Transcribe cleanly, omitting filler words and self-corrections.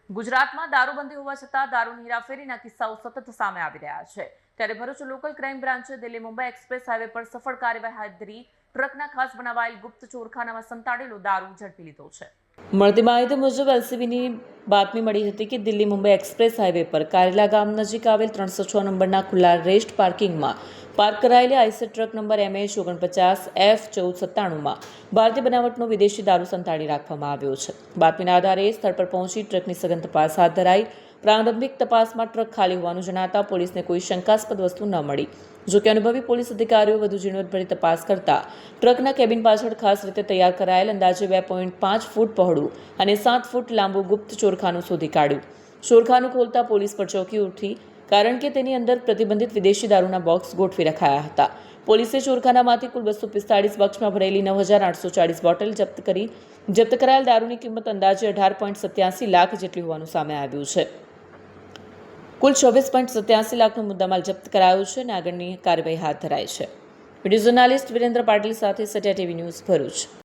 ગુજરાતમાં દારૂબંધી હોવા છતાં દારૂની હેરાફેરીના કિસ્સાઓ સતત સામે આવી રહ્યા છે। ત્યારે ભરૂચ લોકલ ક્રાઇમ બ્રાન્ચે દિલ્હી મુંબઈ એક્સપ્રેસ હાઈવે પર સફળ કાર્યવાહી હાથ ધરી ટ્રકના ખાસ બનાવાયેલ ગુપ્ત ચોરખાનામાં સંતાડેલો દારૂ ઝડપી લીધો છે। મળતી માહિતી મુજબ એલસીબીની બાતમી મળી હતી કે દિલ્હી મુંબઈ એક્સપ્રેસ હાઈવે પર કારેલા ગામ નજીક આવેલ 306 નંબરના ખુલ્લા રેસ્ટ પાર્કિંગમાં પાર્ક કરાયેલી આઈસર ટ્રક નંબર MH49F1497માં ભારતીય બનાવટનો વિદેશી દારૂ સંતાડી રાખવામાં આવ્યો છે। બાતમીના આધારે સ્થળ પર પહોંચી ટ્રકની સઘન તપાસ હાથ ધરાઈ। પ્રારંભિક તપાસમાં ટ્રક ખાલી હોવાનું જણાતા પોલીસને કોઈ શંકાસ્પદ વસ્તુ ન મળી। જોકે અનુભવી પોલીસ અધિકારીઓ વધુ ઝીણવટભરી તપાસ કરતા ટ્રકના કેબિન પાછળ ખાસ રીતે તૈયાર કરાયેલ અંદાજે 2.5 ફૂટ પહોળું અને 7 ફૂટ લાંબુ ગુપ્ત ચોરખાનું શોધી કાઢ્યું। ચોરખાનું ખોલતા પોલીસ પર ચોંકી ઉઠી, કારણ કે તેની અંદર પ્રતિબંધિત વિદેશી દારૂના બોક્સ ગોઠવી રખાયા હતા। પોલીસે ચોરખાનામાંથી કુલ 245 બોક્સમાં ભરેલી 9,840 બોટલ જપ્ત કરી। જપ્ત કરાયેલ દારૂની કિંમત અંદાજે 18.87 લાખ જેટલી હોવાનું સામે આવ્યું છે। કુલ 24.87 લાખનો મુદ્દામાલ જપ્ત કરાયો છે અને આગળની કાર્યવાહી હાથ ધરાઈ છે। વિડીયો જર્નાલિસ્ટ વિરેન્દ્ર પાટીલ સાથે સત્યા ટીવી ન્યૂઝ ભરૂચ।